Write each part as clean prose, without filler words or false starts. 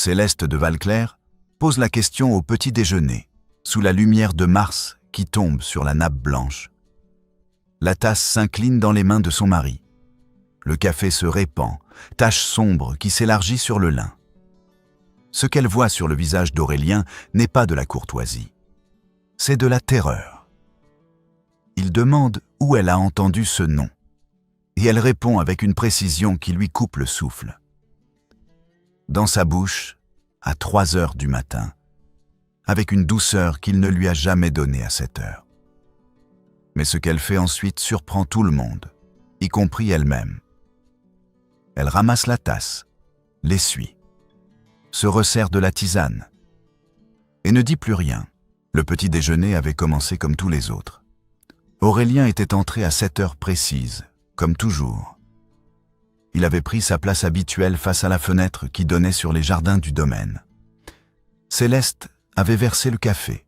Céleste de Valclair pose la question au petit déjeuner, sous la lumière de Mars qui tombe sur la nappe blanche. La tasse s'incline dans les mains de son mari. Le café se répand, tache sombre qui s'élargit sur le lin. Ce qu'elle voit sur le visage d'Aurélien n'est pas de la courtoisie. C'est de la terreur. Il demande où elle a entendu ce nom. Et elle répond avec une précision qui lui coupe le souffle. Dans sa bouche, à 3 heures du matin, avec une douceur qu'il ne lui a jamais donnée à cette heure. Mais ce qu'elle fait ensuite surprend tout le monde, y compris elle-même. Elle ramasse la tasse, l'essuie, se resserre de la tisane et ne dit plus rien. Le petit déjeuner avait commencé comme tous les autres. Aurélien était entré à 7 heures précises, comme toujours. Il avait pris sa place habituelle face à la fenêtre qui donnait sur les jardins du domaine. Céleste avait versé le café.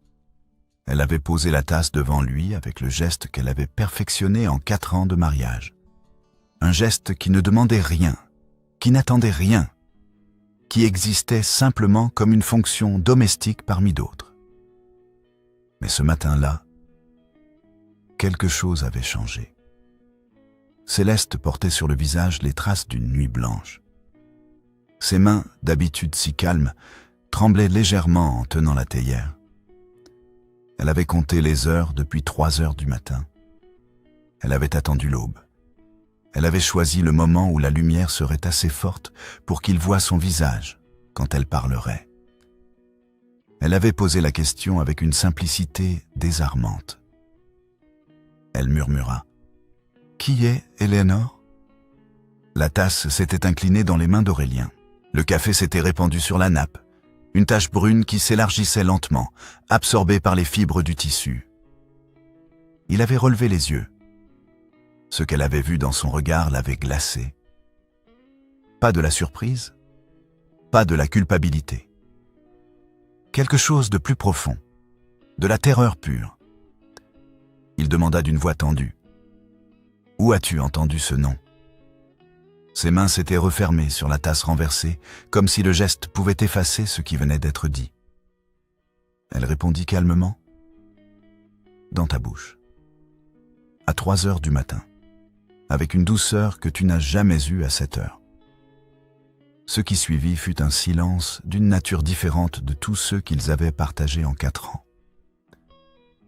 Elle avait posé la tasse devant lui avec le geste qu'elle avait perfectionné en 4 ans de mariage. Un geste qui ne demandait rien, qui n'attendait rien, qui existait simplement comme une fonction domestique parmi d'autres. Mais ce matin-là, quelque chose avait changé. Céleste portait sur le visage les traces d'une nuit blanche. Ses mains, d'habitude si calmes, tremblaient légèrement en tenant la théière. Elle avait compté les heures depuis 3 heures du matin. Elle avait attendu l'aube. Elle avait choisi le moment où la lumière serait assez forte pour qu'il voie son visage quand elle parlerait. Elle avait posé la question avec une simplicité désarmante. Elle murmura. « Qui est Éléonore ?» La tasse s'était inclinée dans les mains d'Aurélien. Le café s'était répandu sur la nappe, une tache brune qui s'élargissait lentement, absorbée par les fibres du tissu. Il avait relevé les yeux. Ce qu'elle avait vu dans son regard l'avait glacé. Pas de la surprise, pas de la culpabilité. Quelque chose de plus profond, de la terreur pure. Il demanda d'une voix tendue. « Où as-tu entendu ce nom ?» Ses mains s'étaient refermées sur la tasse renversée, comme si le geste pouvait effacer ce qui venait d'être dit. Elle répondit calmement. « Dans ta bouche. À 3 heures du matin. Avec une douceur que tu n'as jamais eue à cette heure. » Ce qui suivit fut un silence d'une nature différente de tous ceux qu'ils avaient partagés en 4 ans.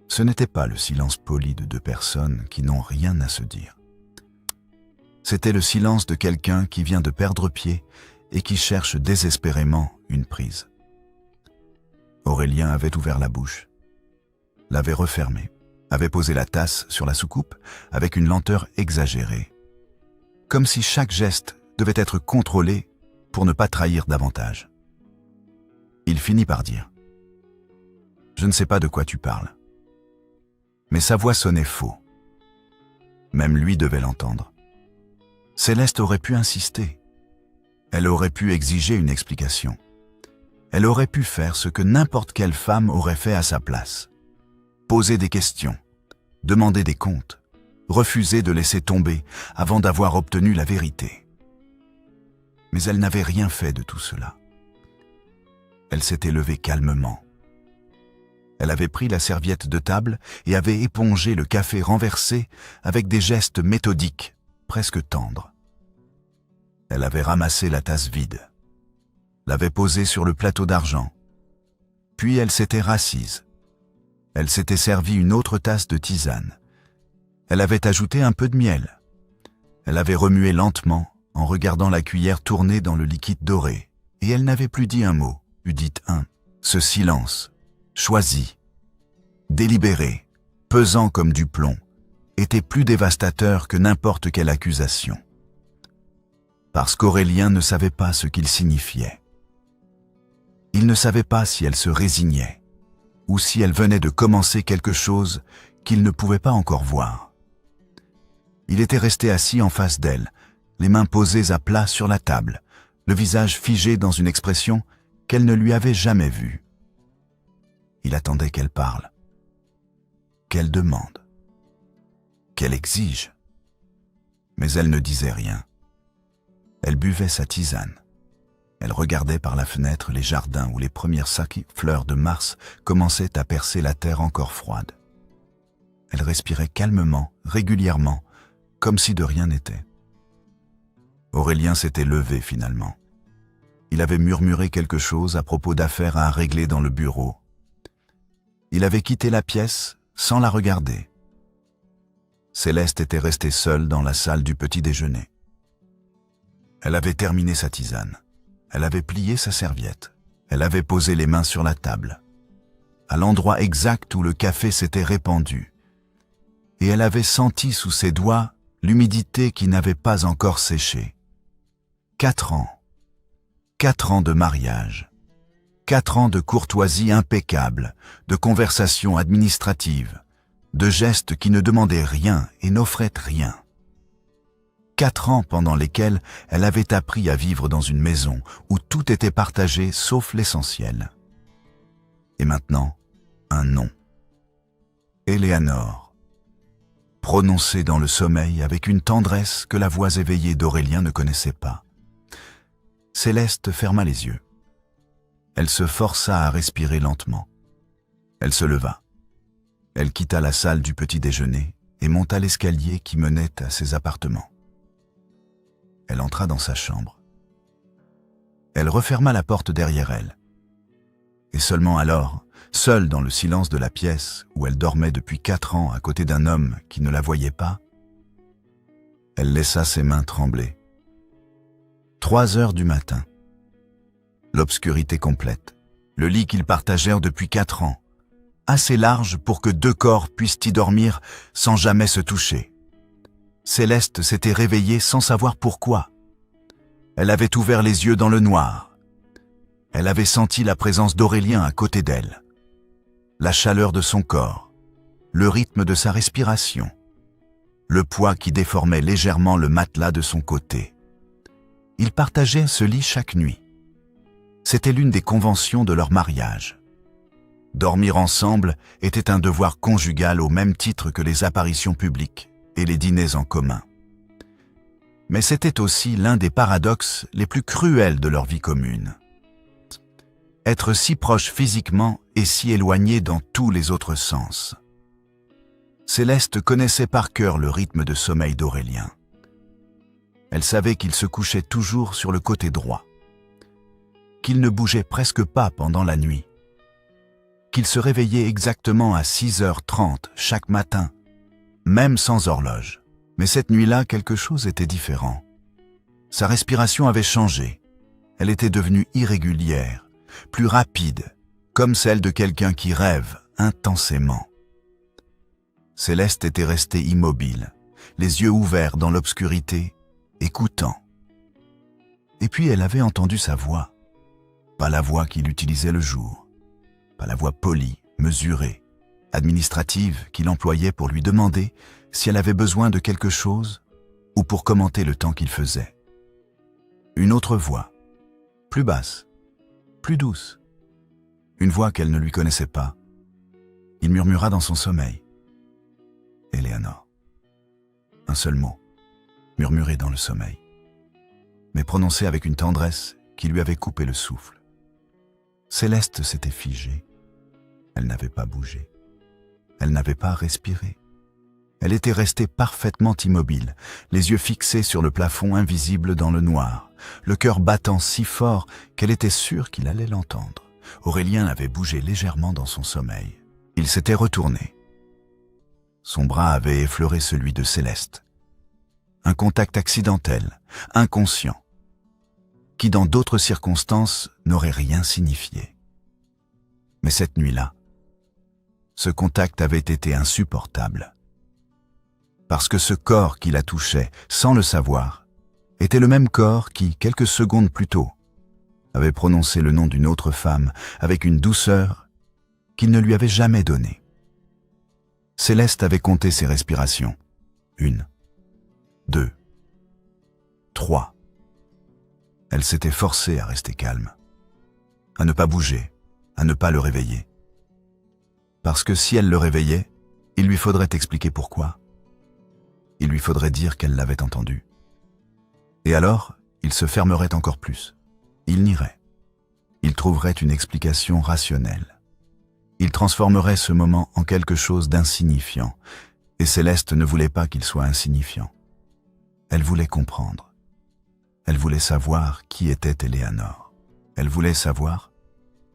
Ce n'était pas le silence poli de 2 personnes qui n'ont rien à se dire. C'était le silence de quelqu'un qui vient de perdre pied et qui cherche désespérément une prise. Aurélien avait ouvert la bouche, l'avait refermée, avait posé la tasse sur la soucoupe avec une lenteur exagérée, comme si chaque geste devait être contrôlé pour ne pas trahir davantage. Il finit par dire « Je ne sais pas de quoi tu parles. » Mais sa voix sonnait faux. Même lui devait l'entendre. Céleste aurait pu insister. Elle aurait pu exiger une explication. Elle aurait pu faire ce que n'importe quelle femme aurait fait à sa place. Poser des questions, demander des comptes, refuser de laisser tomber avant d'avoir obtenu la vérité. Mais elle n'avait rien fait de tout cela. Elle s'était levée calmement. Elle avait pris la serviette de table et avait épongé le café renversé avec des gestes méthodiques, presque tendres. Elle avait ramassé la tasse vide, l'avait posée sur le plateau d'argent, puis elle s'était rassise. Elle s'était servi une autre tasse de tisane. Elle avait ajouté un peu de miel. Elle avait remué lentement en regardant la cuillère tourner dans le liquide doré, et elle n'avait plus dit un mot, eût dit un. Ce silence, choisi, délibéré, pesant comme du plomb, était plus dévastateur que n'importe quelle accusation. Parce qu'Aurélien ne savait pas ce qu'il signifiait. Il ne savait pas si elle se résignait, ou si elle venait de commencer quelque chose qu'il ne pouvait pas encore voir. Il était resté assis en face d'elle, les mains posées à plat sur la table, le visage figé dans une expression qu'elle ne lui avait jamais vue. Il attendait qu'elle parle, qu'elle demande, qu'elle exige. Mais elle ne disait rien. Elle buvait sa tisane, Elle regardait par la fenêtre les jardins où les premières fleurs de mars commençaient à percer la terre encore froide. Elle respirait calmement, régulièrement, comme si de rien n'était. Aurélien s'était levé finalement. Il avait murmuré quelque chose à propos d'affaires à régler dans le bureau. Il avait quitté la pièce sans la regarder. Céleste était restée seule dans la salle du petit déjeuner. Elle avait terminé sa tisane. Elle avait plié sa serviette. Elle avait posé les mains sur la table, à l'endroit exact où le café s'était répandu. Et elle avait senti sous ses doigts l'humidité qui n'avait pas encore séché. 4 ans. 4 ans de mariage. 4 ans de courtoisie impeccable, de conversations administratives, de gestes qui ne demandaient rien et n'offraient rien. 4 ans pendant lesquels elle avait appris à vivre dans une maison où tout était partagé sauf l'essentiel. Et maintenant, un nom. Éléanore. Prononcé dans le sommeil avec une tendresse que la voix éveillée d'Aurélien ne connaissait pas. Céleste ferma les yeux. Elle se força à respirer lentement. Elle se leva. Elle quitta la salle du petit déjeuner et monta l'escalier qui menait à ses appartements. Elle entra dans sa chambre. Elle referma la porte derrière elle. Et seulement alors, seule dans le silence de la pièce où elle dormait depuis 4 ans à côté d'un homme qui ne la voyait pas, elle laissa ses mains trembler. 3 heures du matin. L'obscurité complète. Le lit qu'ils partagèrent depuis 4 ans. Assez large pour que 2 corps puissent y dormir sans jamais se toucher. Céleste s'était réveillée sans savoir pourquoi. Elle avait ouvert les yeux dans le noir. Elle avait senti la présence d'Aurélien à côté d'elle. La chaleur de son corps, le rythme de sa respiration, le poids qui déformait légèrement le matelas de son côté. Ils partageaient ce lit chaque nuit. C'était l'une des conventions de leur mariage. Dormir ensemble était un devoir conjugal au même titre que les apparitions publiques et les dîners en commun. Mais c'était aussi l'un des paradoxes les plus cruels de leur vie commune. Être si proche physiquement et si éloigné dans tous les autres sens. Céleste connaissait par cœur le rythme de sommeil d'Aurélien. Elle savait qu'il se couchait toujours sur le côté droit, qu'il ne bougeait presque pas pendant la nuit, qu'il se réveillait exactement à 6h30 chaque matin, même sans horloge. Mais cette nuit-là, quelque chose était différent. Sa respiration avait changé. Elle était devenue irrégulière, plus rapide, comme celle de quelqu'un qui rêve intensément. Céleste était restée immobile, les yeux ouverts dans l'obscurité, écoutant. Et puis elle avait entendu sa voix. Pas la voix qu'il utilisait le jour, pas la voix polie, mesurée, administrative qu'il employait pour lui demander si elle avait besoin de quelque chose ou pour commenter le temps qu'il faisait. Une autre voix, plus basse, plus douce, une voix qu'elle ne lui connaissait pas. Il murmura dans son sommeil. Éléanore. Un seul mot, murmuré dans le sommeil, mais prononcé avec une tendresse qui lui avait coupé le souffle. Céleste s'était figée. Elle n'avait pas bougé. Elle n'avait pas respiré. Elle était restée parfaitement immobile, les yeux fixés sur le plafond invisible dans le noir, le cœur battant si fort qu'elle était sûre qu'il allait l'entendre. Aurélien avait bougé légèrement dans son sommeil. Il s'était retourné. Son bras avait effleuré celui de Céleste. Un contact accidentel, inconscient, qui dans d'autres circonstances n'aurait rien signifié. Mais cette nuit-là, ce contact avait été insupportable. Parce que ce corps qui la touchait, sans le savoir, était le même corps qui, quelques secondes plus tôt, avait prononcé le nom d'une autre femme avec une douceur qu'il ne lui avait jamais donnée. Céleste avait compté ses respirations. 1, 2, 3. Elle s'était forcée à rester calme, à ne pas bouger, à ne pas le réveiller. Parce que si elle le réveillait, il lui faudrait expliquer pourquoi. Il lui faudrait dire qu'elle l'avait entendu. Et alors, il se fermerait encore plus. Il nierait. Il trouverait une explication rationnelle. Il transformerait ce moment en quelque chose d'insignifiant, et Céleste ne voulait pas qu'il soit insignifiant. Elle voulait comprendre. Elle voulait savoir qui était Éléanore. Elle voulait savoir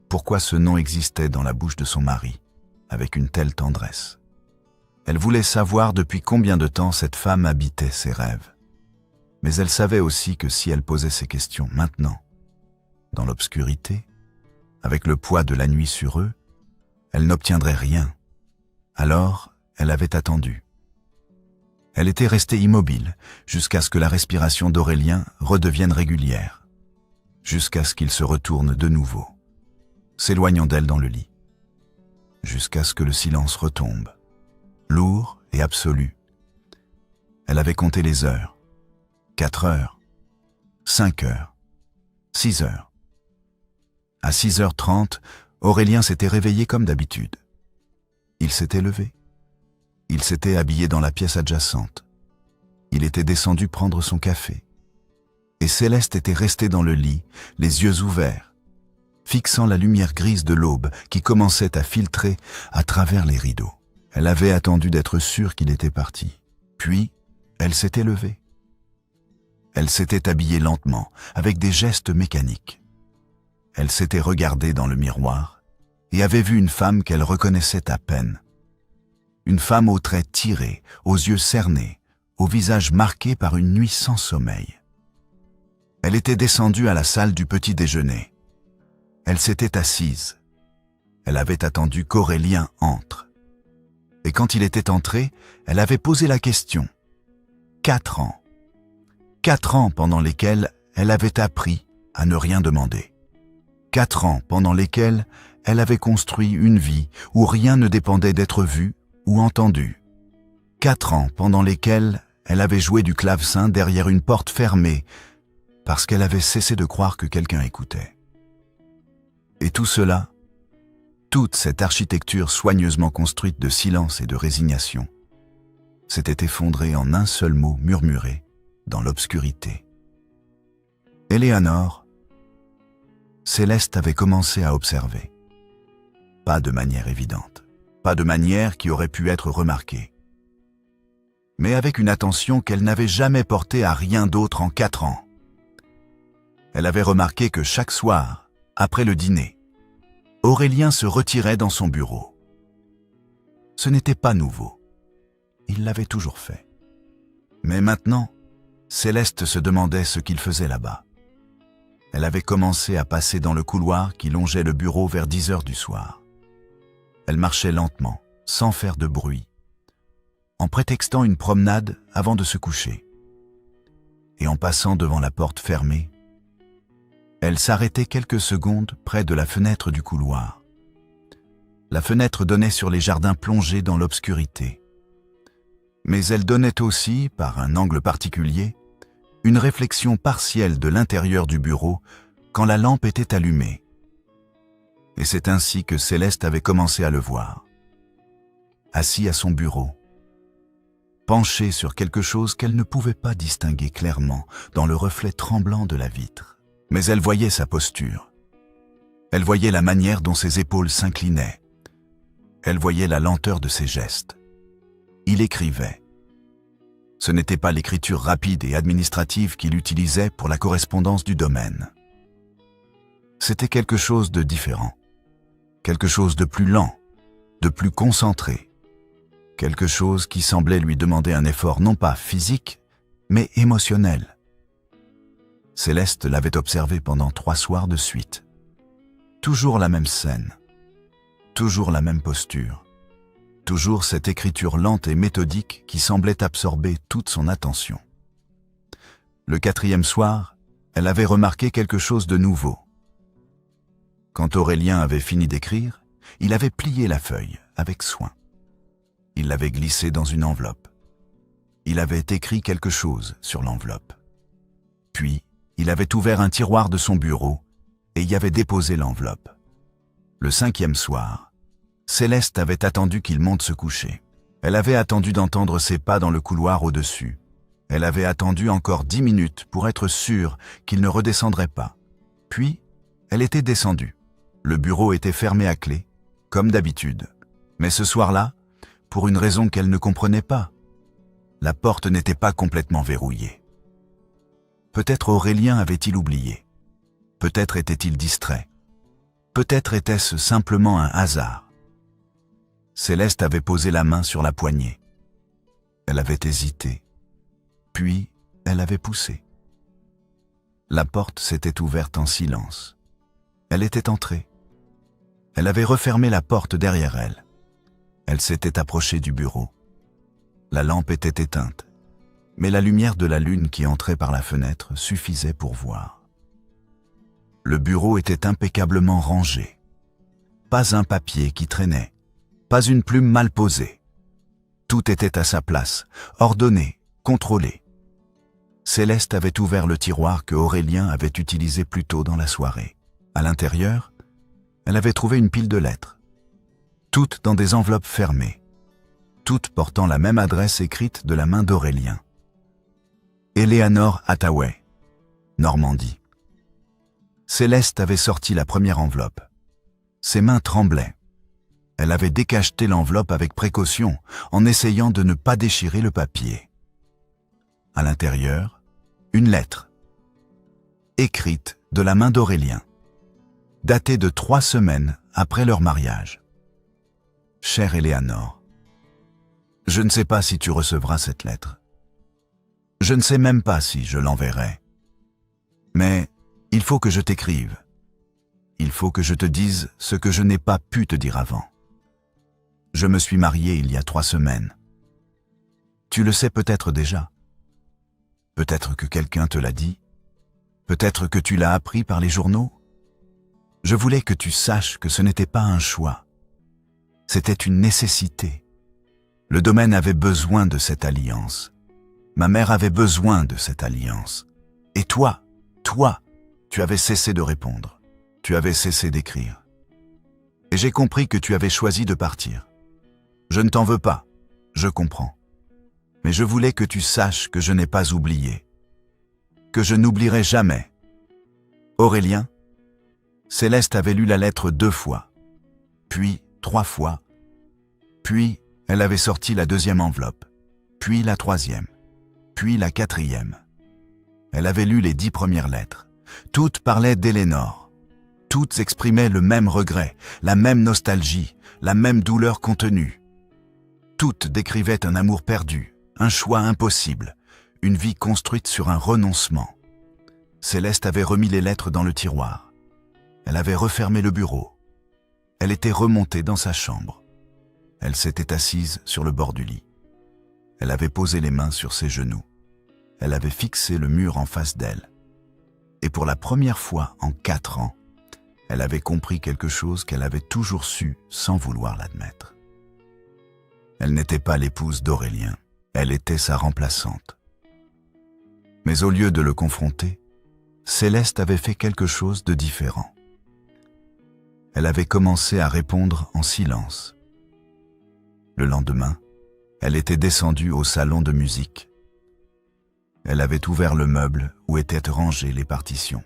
pourquoi ce nom existait dans la bouche de son mari, avec une telle tendresse. Elle voulait savoir depuis combien de temps cette femme habitait ses rêves. Mais elle savait aussi que si elle posait ces questions maintenant, dans l'obscurité, avec le poids de la nuit sur eux, elle n'obtiendrait rien. Alors, elle avait attendu. Elle était restée immobile jusqu'à ce que la respiration d'Aurélien redevienne régulière, jusqu'à ce qu'il se retourne de nouveau, s'éloignant d'elle dans le lit, jusqu'à ce que le silence retombe, lourd et absolu. Elle avait compté les heures, 4 heures, 5 heures, 6 heures. À 6h30, Aurélien s'était réveillé comme d'habitude. Il s'était levé. Il s'était habillé dans la pièce adjacente. Il était descendu prendre son café. Et Céleste était restée dans le lit, les yeux ouverts, fixant la lumière grise de l'aube qui commençait à filtrer à travers les rideaux. Elle avait attendu d'être sûre qu'il était parti. Puis, elle s'était levée. Elle s'était habillée lentement, avec des gestes mécaniques. Elle s'était regardée dans le miroir et avait vu une femme qu'elle reconnaissait à peine. Une femme aux traits tirés, aux yeux cernés, au visage marqué par une nuit sans sommeil. Elle était descendue à la salle du petit déjeuner. Elle s'était assise. Elle avait attendu qu'Aurélien entre. Et quand il était entré, elle avait posé la question. 4 ans. 4 ans pendant lesquels elle avait appris à ne rien demander. 4 ans pendant lesquels elle avait construit une vie où rien ne dépendait d'être vu ou entendu. 4 ans pendant lesquels elle avait joué du clavecin derrière une porte fermée parce qu'elle avait cessé de croire que quelqu'un écoutait. Et tout cela, toute cette architecture soigneusement construite de silence et de résignation, s'était effondrée en un seul mot murmuré dans l'obscurité. Éléanore, Céleste avait commencé à observer. Pas de manière évidente, pas de manière qui aurait pu être remarquée, mais avec une attention qu'elle n'avait jamais portée à rien d'autre en 4 ans. Elle avait remarqué que chaque soir, après le dîner, Aurélien se retirait dans son bureau. Ce n'était pas nouveau. Il l'avait toujours fait. Mais maintenant, Céleste se demandait ce qu'il faisait là-bas. Elle avait commencé à passer dans le couloir qui longeait le bureau vers 10 heures du soir. Elle marchait lentement, sans faire de bruit, en prétextant une promenade avant de se coucher. Et en passant devant la porte fermée, elle s'arrêtait quelques secondes près de la fenêtre du couloir. La fenêtre donnait sur les jardins plongés dans l'obscurité. Mais elle donnait aussi, par un angle particulier, une réflexion partielle de l'intérieur du bureau quand la lampe était allumée. Et c'est ainsi que Céleste avait commencé à le voir. Assis à son bureau, penché sur quelque chose qu'elle ne pouvait pas distinguer clairement dans le reflet tremblant de la vitre. Mais elle voyait sa posture. Elle voyait la manière dont ses épaules s'inclinaient. Elle voyait la lenteur de ses gestes. Il écrivait. Ce n'était pas l'écriture rapide et administrative qu'il utilisait pour la correspondance du domaine. C'était quelque chose de différent, quelque chose de plus lent, de plus concentré, quelque chose qui semblait lui demander un effort non pas physique, mais émotionnel. Céleste l'avait observé pendant 3 soirs de suite. Toujours la même scène, toujours la même posture, toujours cette écriture lente et méthodique qui semblait absorber toute son attention. Le 4e soir, elle avait remarqué quelque chose de nouveau. Quand Aurélien avait fini d'écrire, il avait plié la feuille avec soin. Il l'avait glissée dans une enveloppe. Il avait écrit quelque chose sur l'enveloppe. Puis, il avait ouvert un tiroir de son bureau et y avait déposé l'enveloppe. Le 5e soir, Céleste avait attendu qu'il monte se coucher. Elle avait attendu d'entendre ses pas dans le couloir au-dessus. Elle avait attendu encore 10 minutes pour être sûre qu'il ne redescendrait pas. Puis, elle était descendue. Le bureau était fermé à clé, comme d'habitude. Mais ce soir-là, pour une raison qu'elle ne comprenait pas, la porte n'était pas complètement verrouillée. Peut-être Aurélien avait-il oublié. Peut-être était-il distrait. Peut-être était-ce simplement un hasard. Céleste avait posé la main sur la poignée. Elle avait hésité. Puis, elle avait poussé. La porte s'était ouverte en silence. Elle était entrée. Elle avait refermé la porte derrière elle. Elle s'était approchée du bureau. La lampe était éteinte, mais la lumière de la lune qui entrait par la fenêtre suffisait pour voir. Le bureau était impeccablement rangé. Pas un papier qui traînait, pas une plume mal posée. Tout était à sa place, ordonné, contrôlé. Céleste avait ouvert le tiroir que Aurélien avait utilisé plus tôt dans la soirée. À l'intérieur, elle avait trouvé une pile de lettres, toutes dans des enveloppes fermées, toutes portant la même adresse écrite de la main d'Aurélien. Eleanor Hathaway, Normandie. Céleste avait sorti la première enveloppe. Ses mains tremblaient. Elle avait décacheté l'enveloppe avec précaution, en essayant de ne pas déchirer le papier. À l'intérieur, une lettre, écrite de la main d'Aurélien, datée de 3 semaines après leur mariage. Chère Eleanor, je ne sais pas si tu recevras cette lettre. Je ne sais même pas si je l'enverrai. Mais il faut que je t'écrive. Il faut que je te dise ce que je n'ai pas pu te dire avant. Je me suis marié il y a 3 semaines. Tu le sais peut-être déjà. Peut-être que quelqu'un te l'a dit. Peut-être que tu l'as appris par les journaux. Je voulais que tu saches que ce n'était pas un choix. C'était une nécessité. Le domaine avait besoin de cette alliance. Ma mère avait besoin de cette alliance. Et toi, tu avais cessé de répondre. Tu avais cessé d'écrire. Et j'ai compris que tu avais choisi de partir. Je ne t'en veux pas, je comprends. Mais je voulais que tu saches que je n'ai pas oublié. Que je n'oublierai jamais. Aurélien, Céleste avait lu la lettre 2 fois, puis 3 fois, puis elle avait sorti la 2e enveloppe, puis la 3e, puis la 4e. Elle avait lu les 10 premières lettres. Toutes parlaient d'Élénore. Toutes exprimaient le même regret, la même nostalgie, la même douleur contenue. Toutes décrivaient un amour perdu, un choix impossible, une vie construite sur un renoncement. Céleste avait remis les lettres dans le tiroir. Elle avait refermé le bureau. Elle était remontée dans sa chambre. Elle s'était assise sur le bord du lit. Elle avait posé les mains sur ses genoux. Elle avait fixé le mur en face d'elle. Et pour la première fois en 4 ans, elle avait compris quelque chose qu'elle avait toujours su sans vouloir l'admettre. Elle n'était pas l'épouse d'Aurélien, elle était sa remplaçante. Mais au lieu de le confronter, Céleste avait fait quelque chose de différent. Elle avait commencé à répondre en silence. Le lendemain, elle était descendue au salon de musique. Elle avait ouvert le meuble où étaient rangées les partitions.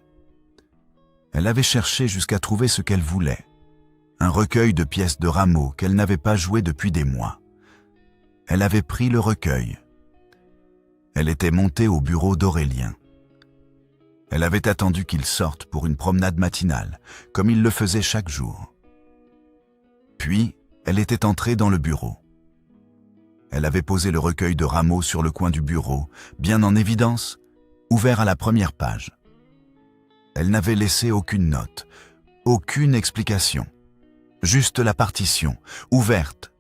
Elle avait cherché jusqu'à trouver ce qu'elle voulait, un recueil de pièces de Rameau qu'elle n'avait pas joué depuis des mois. Elle avait pris le recueil. Elle était montée au bureau d'Aurélien. Elle avait attendu qu'il sorte pour une promenade matinale, comme il le faisait chaque jour. Puis, elle était entrée dans le bureau. Elle avait posé le recueil de Rameau sur le coin du bureau, bien en évidence, ouvert à la première page. Elle n'avait laissé aucune note, aucune explication. Juste la partition, ouverte,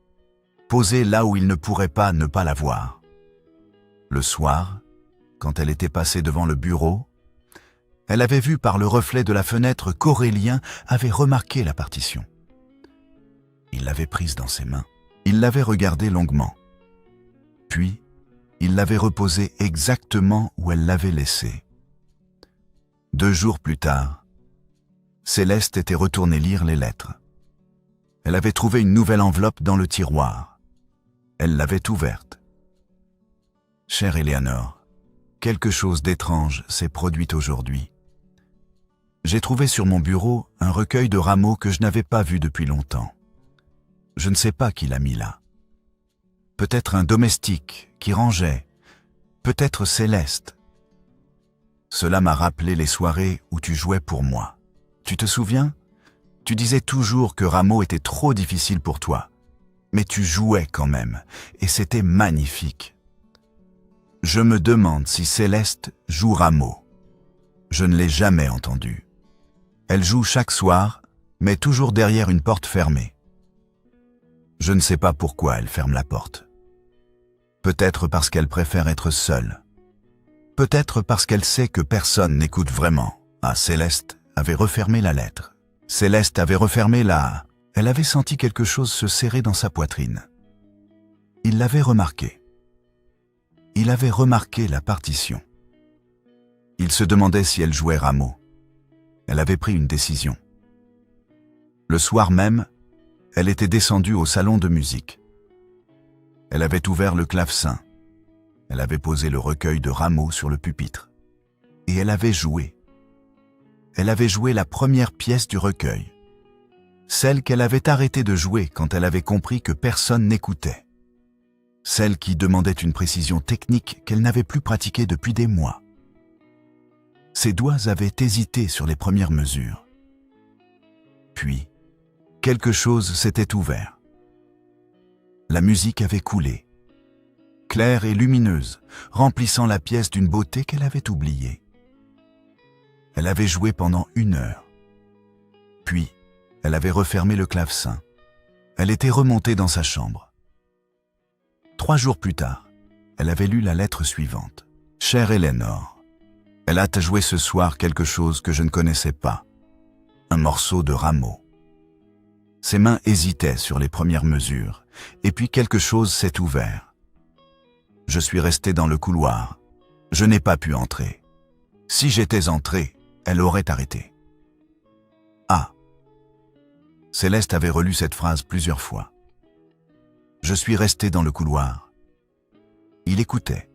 posée là où il ne pourrait pas ne pas la voir. Le soir, quand elle était passée devant le bureau, elle avait vu par le reflet de la fenêtre qu'Aurélien avait remarqué la partition. Il l'avait prise dans ses mains, il l'avait regardée longuement. Puis, il l'avait reposée exactement où elle l'avait laissée. 2 jours plus tard, Céleste était retournée lire les lettres. Elle avait trouvé une nouvelle enveloppe dans le tiroir. Elle l'avait ouverte. « Chère Eleanor, quelque chose d'étrange s'est produit aujourd'hui. J'ai trouvé sur mon bureau un recueil de rameaux que je n'avais pas vu depuis longtemps. Je ne sais pas qui l'a mis là. Peut-être un domestique qui rangeait, peut-être Céleste. Cela m'a rappelé les soirées où tu jouais pour moi. Tu te souviens? Tu disais toujours que Rameau était trop difficile pour toi. Mais tu jouais quand même, et c'était magnifique. Je me demande si Céleste joue Rameau. Je ne l'ai jamais entendue. Elle joue chaque soir, mais toujours derrière une porte fermée. Je ne sais pas pourquoi elle ferme la porte. Peut-être parce qu'elle préfère être seule. Peut-être parce qu'elle sait que personne n'écoute vraiment. Ah, Céleste avait refermé la lettre. Céleste avait refermé la... Elle avait senti quelque chose se serrer dans sa poitrine. Il l'avait remarqué. Il avait remarqué la partition. Il se demandait si elle jouait Rameau. Elle avait pris une décision. Le soir même, elle était descendue au salon de musique. Elle avait ouvert le clavecin. Elle avait posé le recueil de Rameau sur le pupitre. Et elle avait joué. Elle avait joué la première pièce du recueil. Celle qu'elle avait arrêté de jouer quand elle avait compris que personne n'écoutait. Celle qui demandait une précision technique qu'elle n'avait plus pratiquée depuis des mois. Ses doigts avaient hésité sur les premières mesures. Puis, quelque chose s'était ouvert. La musique avait coulé, claire et lumineuse, remplissant la pièce d'une beauté qu'elle avait oubliée. Elle avait joué pendant 1 heure. Puis, elle avait refermé le clavecin. Elle était remontée dans sa chambre. 3 jours plus tard, elle avait lu la lettre suivante. « Chère Éléonore, elle a joué ce soir quelque chose que je ne connaissais pas. Un morceau de Rameau. Ses mains hésitaient sur les premières mesures, et puis quelque chose s'est ouvert. Je suis resté dans le couloir. Je n'ai pas pu entrer. Si j'étais entré, elle aurait arrêté. » Ah. Céleste avait relu cette phrase plusieurs fois. Je suis resté dans le couloir. Il écoutait.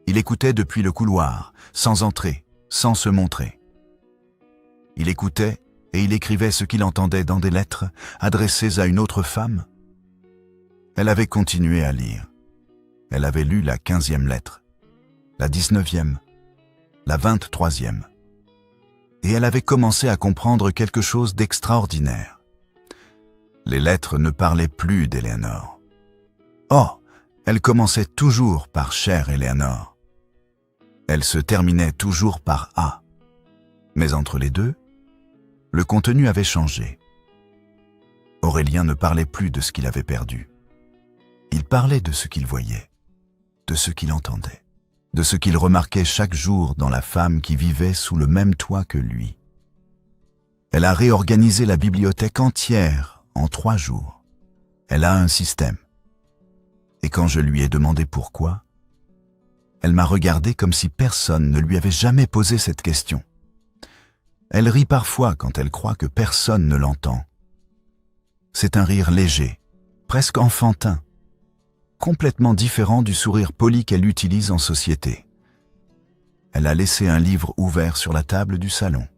Il écoutait depuis le couloir, sans entrer, sans se montrer. Il écoutait et il écrivait ce qu'il entendait dans des lettres adressées à une autre femme. Elle avait continué à lire. Elle avait lu la 15e lettre, la 19e, la 23e. Et elle avait commencé à comprendre quelque chose d'extraordinaire. Les lettres ne parlaient plus d'Éléonore. Oh, elles commençaient toujours par « Chère Éléonore ». Elles se terminaient toujours par « A ». Mais entre les deux, le contenu avait changé. Aurélien ne parlait plus de ce qu'il avait perdu. Il parlait de ce qu'il voyait, de ce qu'il entendait, de ce qu'il remarquait chaque jour dans la femme qui vivait sous le même toit que lui. Elle a réorganisé la bibliothèque entière en 3 jours. Elle a un système. Et quand je lui ai demandé pourquoi, elle m'a regardé comme si personne ne lui avait jamais posé cette question. Elle rit parfois quand elle croit que personne ne l'entend. C'est un rire léger, presque enfantin, complètement différent du sourire poli qu'elle utilise en société. Elle a laissé un livre ouvert sur la table du salon.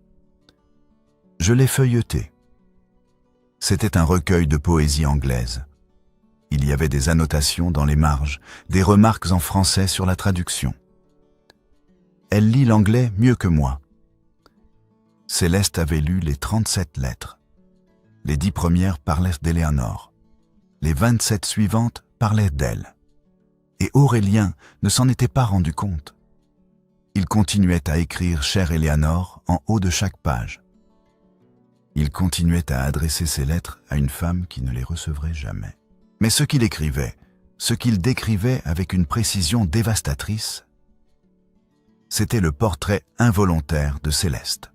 Je l'ai feuilleté. C'était un recueil de poésie anglaise. Il y avait des annotations dans les marges, des remarques en français sur la traduction. Elle lit l'anglais mieux que moi. Céleste avait lu les 37 lettres. Les 10 premières parlaient d'Éléonore. Les 27 suivantes parlaient d'elle. Et Aurélien ne s'en était pas rendu compte. Il continuait à écrire « Chère Éléonore » en haut de chaque page. Il continuait à adresser ses lettres à une femme qui ne les recevrait jamais. Mais ce qu'il écrivait, ce qu'il décrivait avec une précision dévastatrice, c'était le portrait involontaire de Céleste.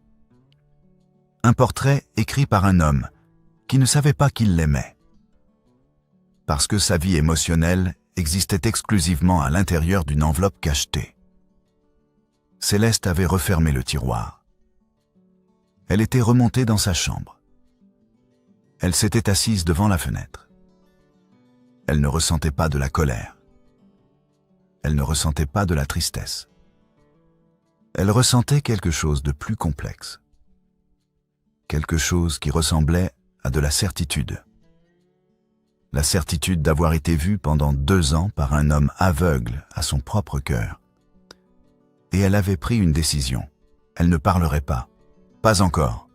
Un portrait écrit par un homme qui ne savait pas qu'il l'aimait. Parce que sa vie émotionnelle existait exclusivement à l'intérieur d'une enveloppe cachetée. Céleste avait refermé le tiroir. Elle était remontée dans sa chambre. Elle s'était assise devant la fenêtre. Elle ne ressentait pas de la colère. Elle ne ressentait pas de la tristesse. Elle ressentait quelque chose de plus complexe. quelque chose qui ressemblait à de la certitude. La certitude d'avoir été vue pendant 2 ans par un homme aveugle à son propre cœur. Et elle avait pris une décision. Elle ne parlerait pas. Pas encore.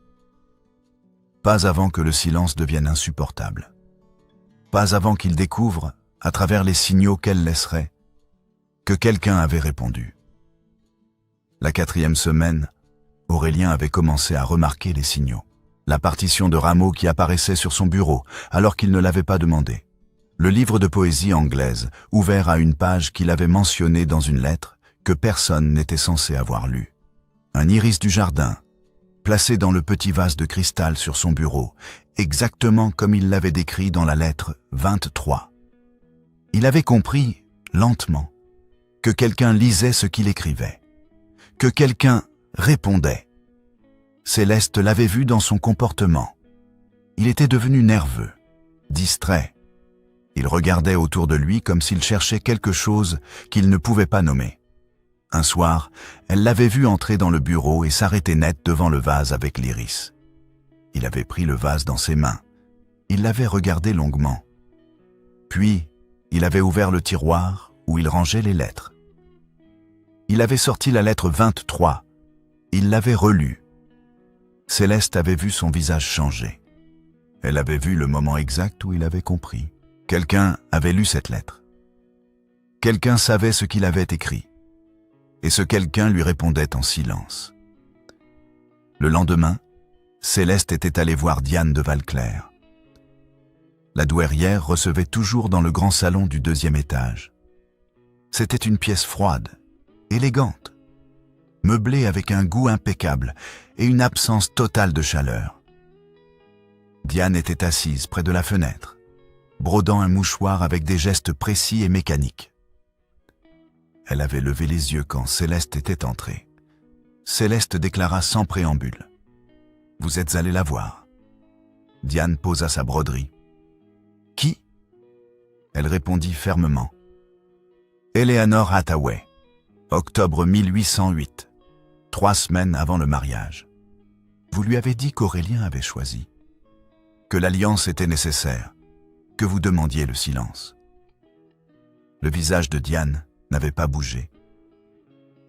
Pas avant que le silence devienne insupportable. Pas avant qu'il découvre, à travers les signaux qu'elle laisserait, que quelqu'un avait répondu. La 4e semaine, Aurélien avait commencé à remarquer les signaux. La partition de Rameau qui apparaissait sur son bureau, alors qu'il ne l'avait pas demandé. Le livre de poésie anglaise, ouvert à une page qu'il avait mentionnée dans une lettre que personne n'était censé avoir lue. Un iris du jardin, placé dans le petit vase de cristal sur son bureau, exactement comme il l'avait décrit dans la lettre 23. Il avait compris, lentement, que quelqu'un lisait ce qu'il écrivait, que quelqu'un répondait. Céleste l'avait vu dans son comportement. Il était devenu nerveux, distrait. Il regardait autour de lui comme s'il cherchait quelque chose qu'il ne pouvait pas nommer. Un soir, elle l'avait vu entrer dans le bureau et s'arrêter net devant le vase avec l'iris. Il avait pris le vase dans ses mains. Il l'avait regardé longuement. Puis, il avait ouvert le tiroir où il rangeait les lettres. Il avait sorti la lettre 23. Il l'avait relue. Céleste avait vu son visage changer. Elle avait vu le moment exact où il avait compris. Quelqu'un avait lu cette lettre. Quelqu'un savait ce qu'il avait écrit. Et ce quelqu'un lui répondait en silence. Le lendemain, Céleste était allée voir Diane de Valclair. La douairière recevait toujours dans le grand salon du 2e étage. C'était une pièce froide, élégante, meublée avec un goût impeccable et une absence totale de chaleur. Diane était assise près de la fenêtre, brodant un mouchoir avec des gestes précis et mécaniques. Elle avait levé les yeux quand Céleste était entrée. Céleste déclara sans préambule. « Vous êtes allé la voir. » Diane posa sa broderie. « Qui ?» Elle répondit fermement. « Eleanor Hathaway, octobre 1808, 3 semaines avant le mariage. Vous lui avez dit qu'Aurélien avait choisi, que l'alliance était nécessaire, que vous demandiez le silence. » Le visage de Diane n'avait pas bougé,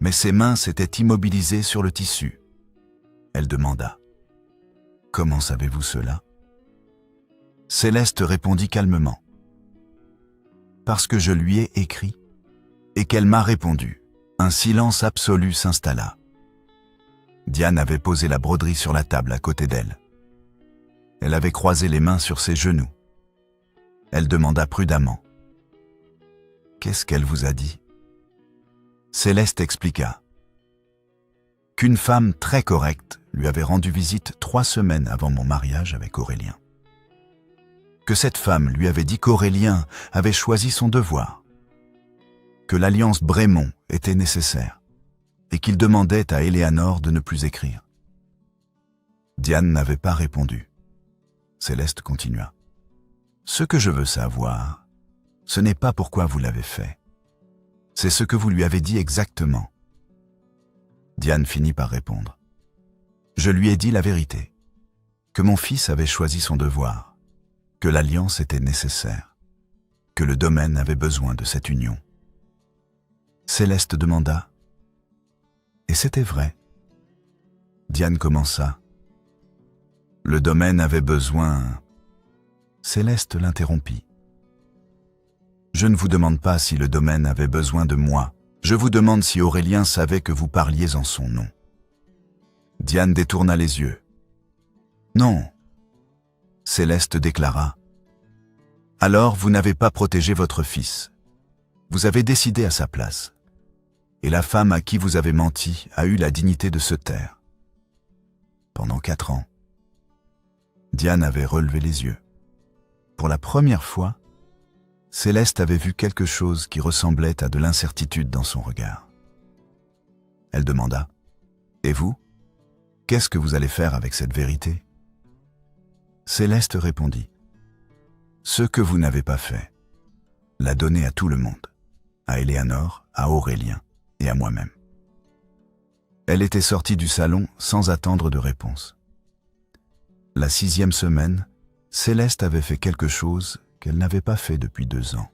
mais ses mains s'étaient immobilisées sur le tissu. Elle demanda « Comment savez-vous cela ?» Céleste répondit calmement « Parce que je lui ai écrit et qu'elle m'a répondu. » Un silence absolu s'installa. Diane avait posé la broderie sur la table à côté d'elle. Elle avait croisé les mains sur ses genoux. Elle demanda prudemment « Qu'est-ce qu'elle vous a dit ?» Céleste expliqua qu'une femme très correcte lui avait rendu visite 3 semaines avant mon mariage avec Aurélien. Que cette femme lui avait dit qu'Aurélien avait choisi son devoir, que l'alliance Brémond était nécessaire et qu'il demandait à Eleanor de ne plus écrire. Diane n'avait pas répondu. Céleste continua. « Ce que je veux savoir, ce n'est pas pourquoi vous l'avez fait. C'est ce que vous lui avez dit exactement. » Diane finit par répondre. « Je lui ai dit la vérité, que mon fils avait choisi son devoir, que l'alliance était nécessaire, que le domaine avait besoin de cette union. » Céleste demanda « Et c'était vrai ?» Diane commença. « Le domaine avait besoin... » Céleste l'interrompit. « Je ne vous demande pas si le domaine avait besoin de moi. Je vous demande si Aurélien savait que vous parliez en son nom. » Diane détourna les yeux. « Non. » Céleste déclara. « Alors vous n'avez pas protégé votre fils. Vous avez décidé à sa place. Et la femme à qui vous avez menti a eu la dignité de se taire. Pendant 4 ans. » Diane avait relevé les yeux. Pour la première fois, Céleste avait vu quelque chose qui ressemblait à de l'incertitude dans son regard. Elle demanda « Et vous ? Qu'est-ce que vous allez faire avec cette vérité ?» Céleste répondit « Ce que vous n'avez pas fait, la donner à tout le monde, à Eleanor, à Aurélien et à moi-même. » Elle était sortie du salon sans attendre de réponse. La 6e semaine, Céleste avait fait quelque chose qu'elle n'avait pas fait depuis 2 ans.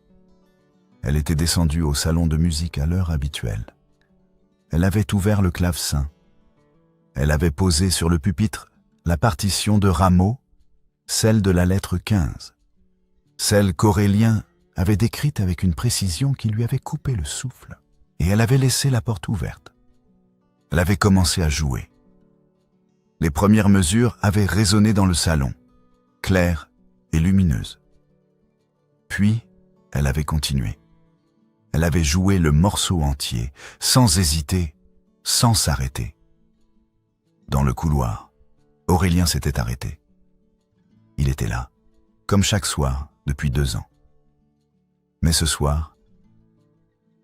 Elle était descendue au salon de musique à l'heure habituelle. Elle avait ouvert le clavecin. Elle avait posé sur le pupitre la partition de Rameau, celle de la lettre 15, celle qu'Aurélien avait décrite avec une précision qui lui avait coupé le souffle, et elle avait laissé la porte ouverte. Elle avait commencé à jouer. Les premières mesures avaient résonné dans le salon, claires et lumineuses. Puis, elle avait continué. Elle avait joué le morceau entier, sans hésiter, sans s'arrêter. Dans le couloir, Aurélien s'était arrêté. Il était là, comme chaque soir, depuis 2 ans. Mais ce soir,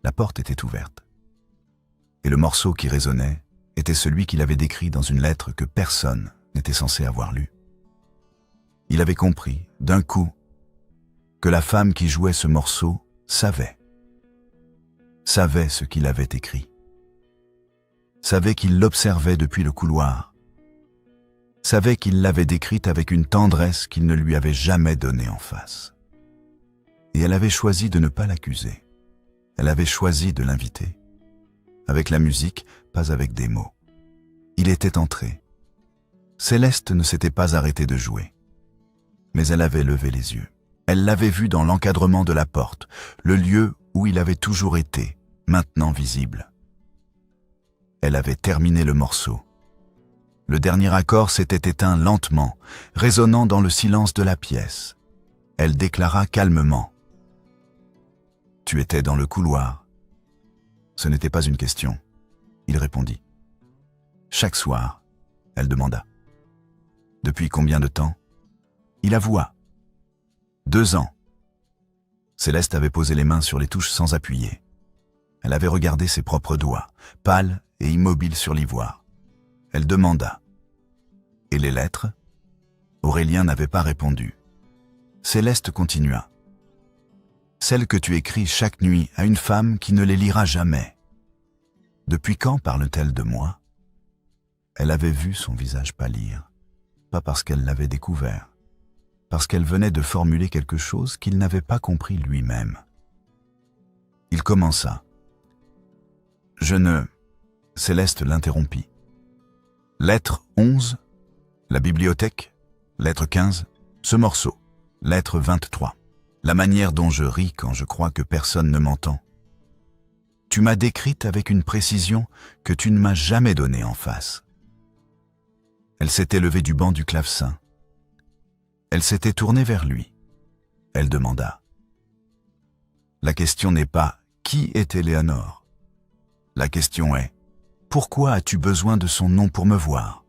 la porte était ouverte. Et le morceau qui résonnait était celui qu'il avait décrit dans une lettre que personne n'était censé avoir lue. Il avait compris, d'un coup, que la femme qui jouait ce morceau savait ce qu'il avait écrit, savait qu'il l'observait depuis le couloir, savait qu'il l'avait décrite avec une tendresse qu'il ne lui avait jamais donnée en face. Et elle avait choisi de ne pas l'accuser. Elle avait choisi de l'inviter. Avec la musique, pas avec des mots. Il était entré. Céleste ne s'était pas arrêtée de jouer. Mais elle avait levé les yeux. Elle l'avait vu dans l'encadrement de la porte, le lieu où il avait toujours été, maintenant visible. Elle avait terminé le morceau. Le dernier accord s'était éteint lentement, résonnant dans le silence de la pièce. Elle déclara calmement. « Tu étais dans le couloir. » Ce n'était pas une question. Il répondit. Chaque soir, elle demanda. Depuis combien de temps? Il avoua. 2 ans. Céleste avait posé les mains sur les touches sans appuyer. Elle avait regardé ses propres doigts, pâles et immobiles sur l'ivoire. Elle demanda. Et les lettres? Aurélien n'avait pas répondu. Céleste continua. Celles que tu écris chaque nuit à une femme qui ne les lira jamais. Depuis quand parle-t-elle de moi? Elle avait vu son visage pâlir, pas parce qu'elle l'avait découvert, parce qu'elle venait de formuler quelque chose qu'il n'avait pas compris lui-même. Il commença. Céleste l'interrompit. Lettre 11, la bibliothèque, lettre 15, ce morceau, lettre 23. La manière dont je ris quand je crois que personne ne m'entend. Tu m'as décrite avec une précision que tu ne m'as jamais donnée en face. Elle s'était levée du banc du clavecin. Elle s'était tournée vers lui. Elle demanda. La question n'est pas « Qui est Éléonore ?» La question est « Pourquoi as-tu besoin de son nom pour me voir ?»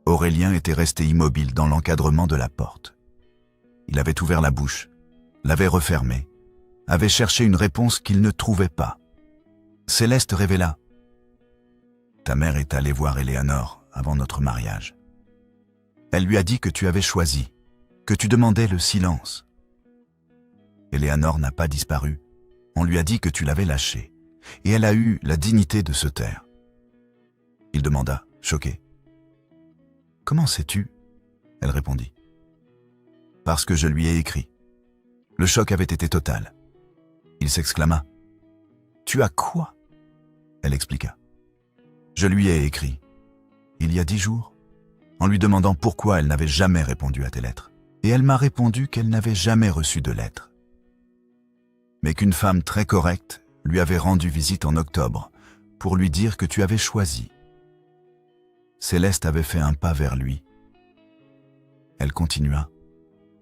Aurélien était resté immobile dans l'encadrement de la porte. Il avait ouvert la bouche, l'avait refermée, avait cherché une réponse qu'il ne trouvait pas. Céleste révéla. « Ta mère est allée voir Éléonore avant notre mariage. Elle lui a dit que tu avais choisi, que tu demandais le silence. Éléonore n'a pas disparu. On lui a dit que tu l'avais lâchée, et elle a eu la dignité de se taire. » Il demanda, choqué. « Comment sais-tu » Elle répondit. « Parce que je lui ai écrit. » Le choc avait été total. Il s'exclama. « Tu as quoi ?» Elle expliqua. « Je lui ai écrit. Il y a 10 jours, en lui demandant pourquoi elle n'avait jamais répondu à tes lettres. Et elle m'a répondu qu'elle n'avait jamais reçu de lettres. Mais qu'une femme très correcte lui avait rendu visite en octobre pour lui dire que tu avais choisi. » Céleste avait fait un pas vers lui. Elle continua.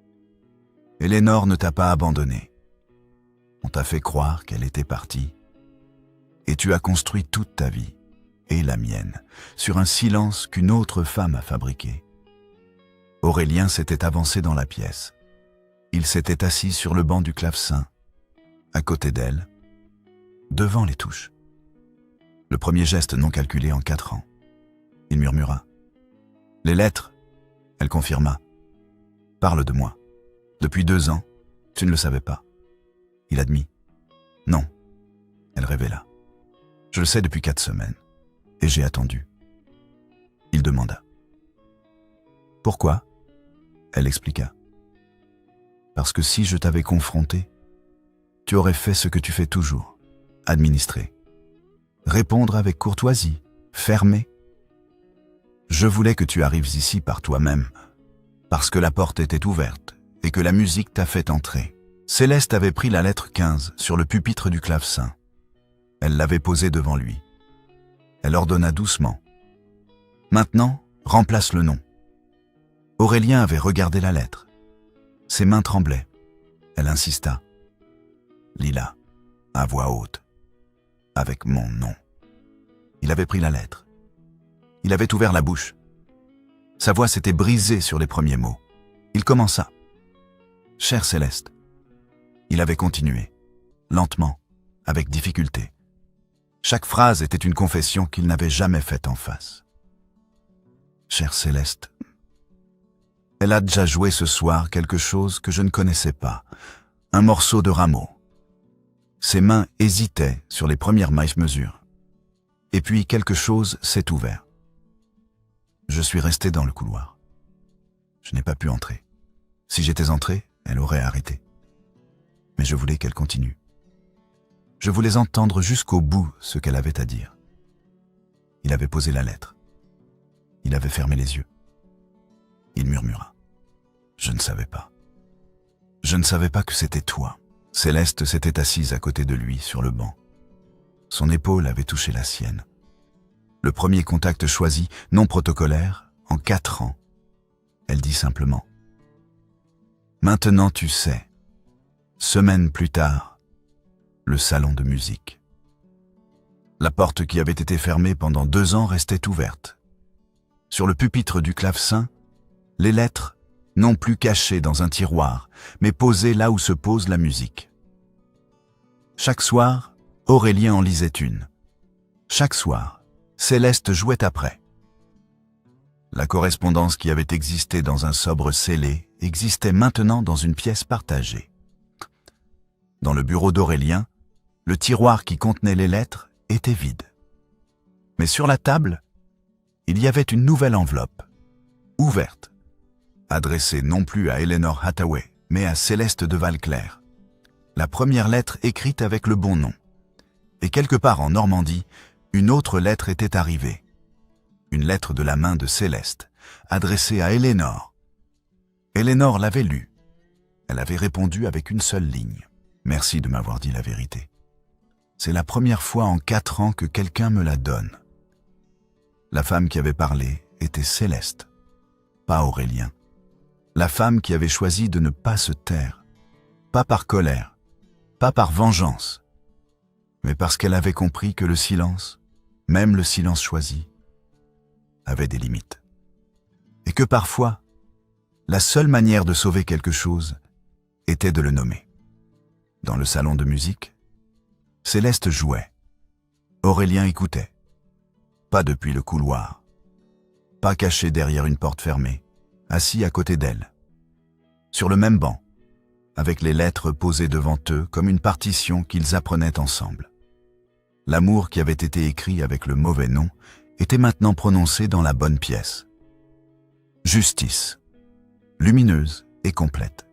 « Éléonore ne t'a pas abandonné. On t'a fait croire qu'elle était partie. Et tu as construit toute ta vie, et la mienne, sur un silence qu'une autre femme a fabriqué. » Aurélien s'était avancé dans la pièce. Il s'était assis sur le banc du clavecin, à côté d'elle, devant les touches. Le premier geste non calculé en 4 ans. Il murmura. « Les lettres ?» Elle confirma. « Parle de moi. Depuis 2 ans, tu ne le savais pas. » Il admit. « Non. » Elle révéla. « Je le sais depuis 4 semaines. Et j'ai attendu. » Il demanda. « Pourquoi ?» Elle expliqua. Parce que si je t'avais confronté, tu aurais fait ce que tu fais toujours, administrer. Répondre avec courtoisie, fermer. Je voulais que tu arrives ici par toi-même, parce que la porte était ouverte et que la musique t'a fait entrer. Céleste avait pris la lettre 15 sur le pupitre du clavecin. Elle l'avait posée devant lui. Elle ordonna doucement. Maintenant, remplace le nom. Aurélien avait regardé la lettre. Ses mains tremblaient. Elle insista. Lis-la, à voix haute, avec mon nom. Il avait pris la lettre. Il avait ouvert la bouche. Sa voix s'était brisée sur les premiers mots. Il commença. « Chère Céleste ». Il avait continué, lentement, avec difficulté. Chaque phrase était une confession qu'il n'avait jamais faite en face. « Chère Céleste, elle a déjà joué ce soir quelque chose que je ne connaissais pas, un morceau de Rameau. » Ses mains hésitaient sur les premières mesures. Et puis quelque chose s'est ouvert. Je suis resté dans le couloir. Je n'ai pas pu entrer. Si j'étais entré, elle aurait arrêté. Mais je voulais qu'elle continue. Je voulais entendre jusqu'au bout ce qu'elle avait à dire. Il avait posé la lettre. Il avait fermé les yeux. Il murmura. Je ne savais pas. Je ne savais pas que c'était toi. Céleste s'était assise à côté de lui sur le banc. Son épaule avait touché la sienne. Le premier contact choisi, non protocolaire, en 4 ans. Elle dit simplement. Maintenant tu sais. Semaine plus tard, le salon de musique. La porte qui avait été fermée pendant 2 ans restait ouverte. Sur le pupitre du clavecin, les lettres, non plus cachées dans un tiroir, mais posées là où se pose la musique. Chaque soir, Aurélien en lisait une. Chaque soir, Céleste jouait après. La correspondance qui avait existé dans un sobre scellé existait maintenant dans une pièce partagée. Dans le bureau d'Aurélien, le tiroir qui contenait les lettres était vide. Mais sur la table, il y avait une nouvelle enveloppe, ouverte, adressée non plus à Eleanor Hathaway, mais à Céleste de Valclair. La première lettre écrite avec le bon nom. Et quelque part en Normandie, une autre lettre était arrivée. Une lettre de la main de Céleste, adressée à Eleanor. Eleanor l'avait lue. Elle avait répondu avec une seule ligne. Merci de m'avoir dit la vérité. C'est la première fois en 4 ans que quelqu'un me la donne. La femme qui avait parlé était Céleste, pas Aurélien. La femme qui avait choisi de ne pas se taire, pas par colère, pas par vengeance, mais parce qu'elle avait compris que le silence, même le silence choisi, avait des limites. Et que parfois, la seule manière de sauver quelque chose était de le nommer. Dans le salon de musique, Céleste jouait. Aurélien écoutait. Pas depuis le couloir. Pas caché derrière une porte fermée, assis à côté d'elle. Sur le même banc, avec les lettres posées devant eux comme une partition qu'ils apprenaient ensemble. L'amour qui avait été écrit avec le mauvais nom était maintenant prononcé dans la bonne pièce. Justice, lumineuse et complète.